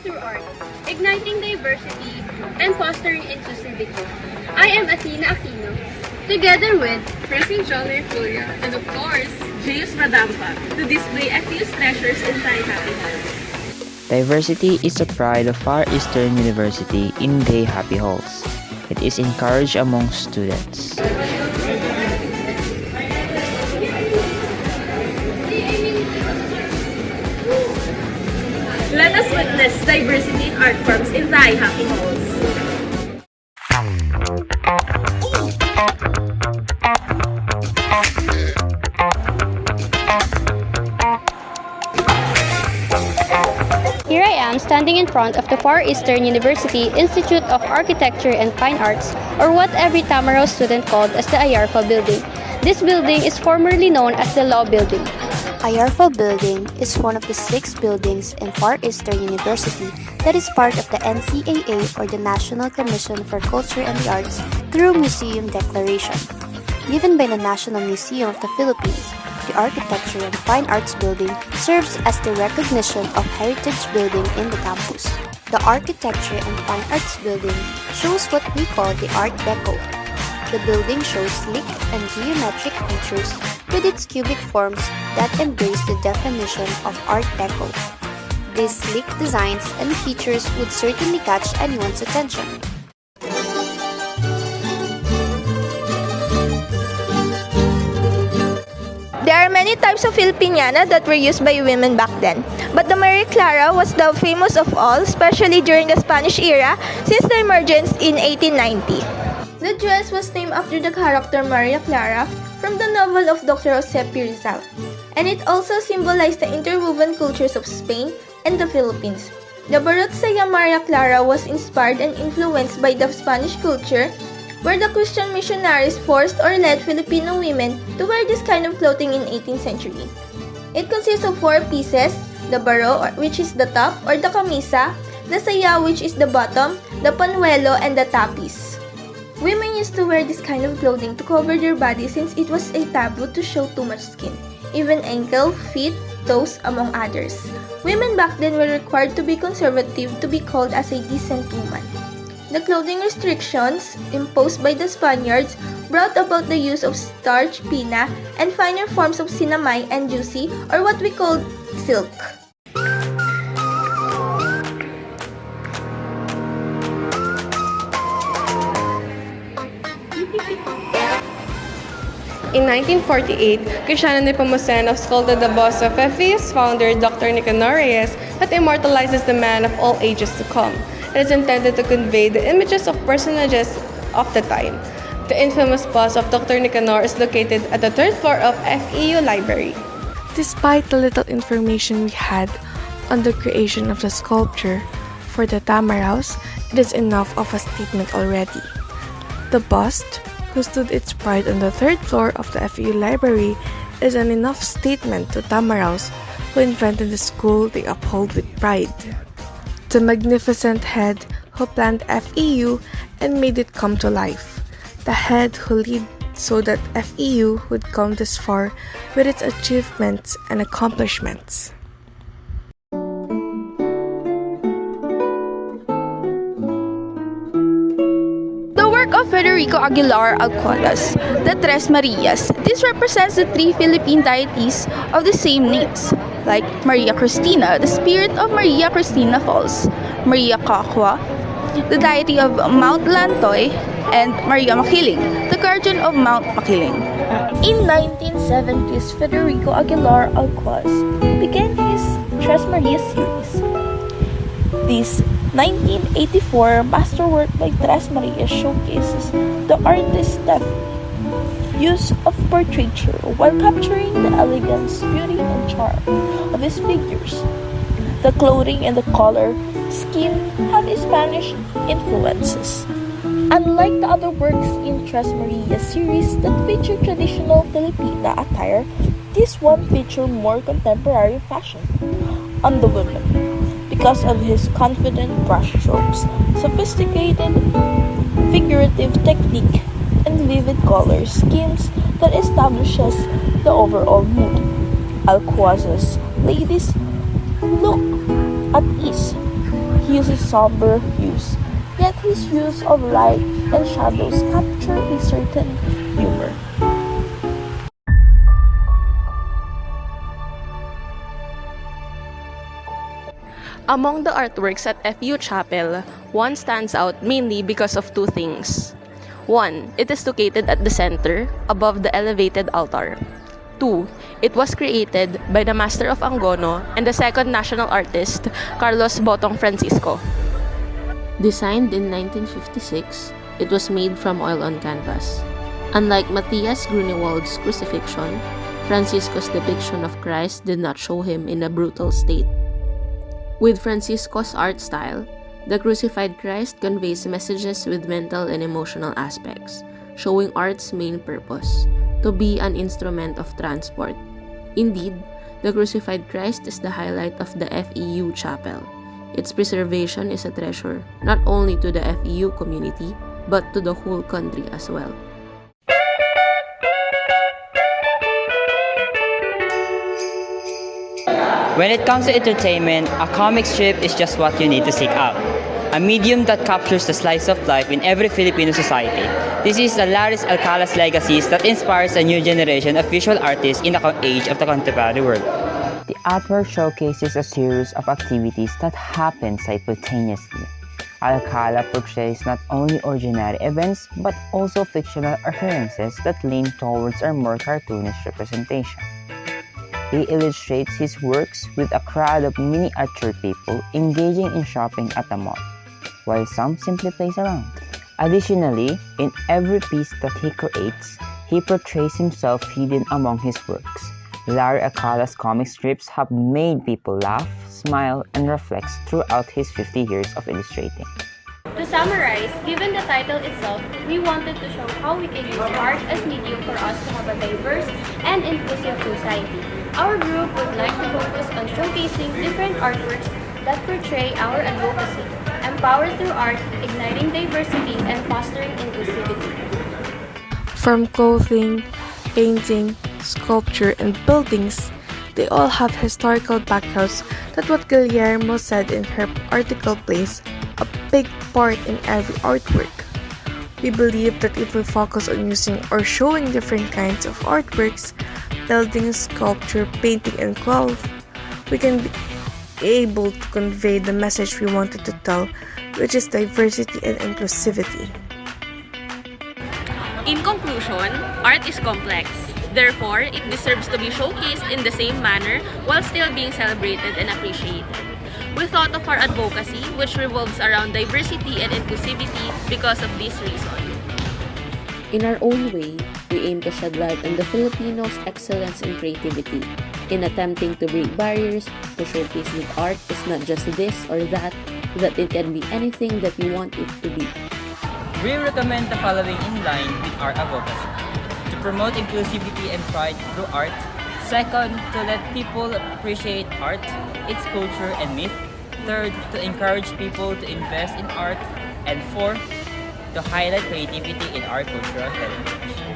through art, igniting diversity, and fostering inclusivity. I am Athena Aquino, together with President John Furia, and of course, James Madampa, to display FEU's treasures in Thai Happy Halls. Diversity is the pride of Far Eastern University in Day Happy Halls. It is encouraged among students. Let us witness diversity in art forms in Thai Happy Halls. Here I am standing in front of the Far Eastern University Institute of Architecture and Fine Arts, or what every Tamaraw student called as the IARFA building. This building is formerly known as the Law Building. IARFA building is one of the 6 buildings in Far Eastern University that is part of the NCAA, or the National Commission for Culture and the Arts, through Museum Declaration. Given by the National Museum of the Philippines, the Architecture and Fine Arts Building serves as the recognition of heritage building in the campus. The Architecture and Fine Arts Building shows what we call the Art Deco. The building shows sleek and geometric features with its cubic forms that embrace the definition of Art Deco. These sleek designs and features would certainly catch anyone's attention. There are many types of Filipiniana that were used by women back then, but the Maria Clara was the famous of all, especially during the Spanish era since the emergence in 1890. The dress was named after the character Maria Clara from the novel of Dr. Jose P. Rizal, and it also symbolized the interwoven cultures of Spain and the Philippines. The Barot Saya Maria Clara was inspired and influenced by the Spanish culture, where the Christian missionaries forced or led Filipino women to wear this kind of clothing in 18th century. It consists of 4 pieces: the baro, which is the top, or the kamisa, the saya, which is the bottom, the panuelo, and the tapis. Women used to wear this kind of clothing to cover their body since it was a taboo to show too much skin, even ankle, feet, toes, among others. Women back then were required to be conservative to be called as a decent woman. The clothing restrictions imposed by the Spaniards brought about the use of starch, pina, and finer forms of sinamay and juicy, or what we call silk. In 1948, Cristiano Nepomuceno sculpted the bust of FEU's founder, Dr. Nicanor Reyes, that immortalizes the man of all ages to come. It is intended to convey the images of personages of the time. The infamous bust of Dr. Nicanor is located at the 3rd floor of FEU Library. Despite the little information we had on the creation of the sculpture for the Tamaraws, it is enough of a statement already. The bust, who stood its pride on the 3rd floor of the FEU Library, is an enough statement to Tamaraws who invented the school they uphold with pride. The magnificent head who planned FEU and made it come to life. The head who led so that FEU would come this far with its achievements and accomplishments. The work of Federico Aguilar Alcualas, the Tres Marias. This represents the 3 Philippine deities of the same names, like Maria Cristina, the spirit of Maria Cristina Falls, Maria Kakwa, the deity of Mount Lantoy, and Maria Makiling, the guardian of Mount Makiling. In 1970s, Federico Aguilar Alcuaz began his Tres Marias series. This 1984 masterwork by Tres Marias showcases the artist's deft use of portraiture while capturing the elegance, beauty, and charm of his figures. The clothing and the color scheme have Spanish influences. Unlike the other works in Tres Marias series that feature traditional Filipina attire, this one features more contemporary fashion on the women because of his confident brushstrokes, sophisticated figurative technique, and vivid color schemes that establishes the overall mood. Alcuaz's ladies look at ease, uses somber hues, yet his use of light and shadows capture a certain humor. Among the artworks at FEU Chapel, one stands out mainly because of two things. One, it is located at the center, above the elevated altar. Two, it was created by the master of Angono and the second national artist, Carlos Botong Francisco. Designed in 1956, it was made from oil on canvas. Unlike Matthias Grunewald's crucifixion, Francisco's depiction of Christ did not show him in a brutal state. With Francisco's art style, the crucified Christ conveys messages with mental and emotional aspects, showing art's main purpose, to be an instrument of transport. Indeed, the crucified Christ is the highlight of the FEU Chapel. Its preservation is a treasure, not only to the FEU community, but to the whole country as well. When it comes to entertainment, a comic strip is just what you need to seek out. A medium that captures the slice of life in every Filipino society. This is the Laris Alcala's legacies that inspires a new generation of visual artists in the age of the contemporary world. The artwork showcases a series of activities that happen simultaneously. Alcala portrays not only ordinary events but also fictional occurrences that lean towards a more cartoonish representation. He illustrates his works with a crowd of miniature people engaging in shopping at a mall, while some simply plays around. Additionally, in every piece that he creates, he portrays himself hidden among his works. Larry Alcala's comic strips have made people laugh, smile, and reflect throughout his 50 years of illustrating. To summarize, given the title itself, we wanted to show how we can use art as medium for us to have a diverse and inclusive society. Our group would like to focus on showcasing different artworks that portray our advocacy, empower through art, igniting diversity, and fostering inclusivity. From clothing, painting, sculpture, and buildings, they all have historical backgrounds that what Guillermo said in her article plays a big part in every artwork. We believe that if we focus on using or showing different kinds of artworks, building, sculpture, painting, and cloth, we can be able to convey the message we wanted to tell, which is diversity and inclusivity. In conclusion, art is complex. Therefore, it deserves to be showcased in the same manner while still being celebrated and appreciated. We thought of our advocacy, which revolves around diversity and inclusivity because of this reason. In our own way, we aim to shed light on the Filipinos' excellence and creativity. In attempting to break barriers, to showcase that art is not just this or that it can be anything that you want it to be. We recommend the following in line with our advocacy. To promote inclusivity and pride through art. Second, to let people appreciate art, its culture and myth. Third, to encourage people to invest in art. And fourth, to highlight creativity in our cultural heritage.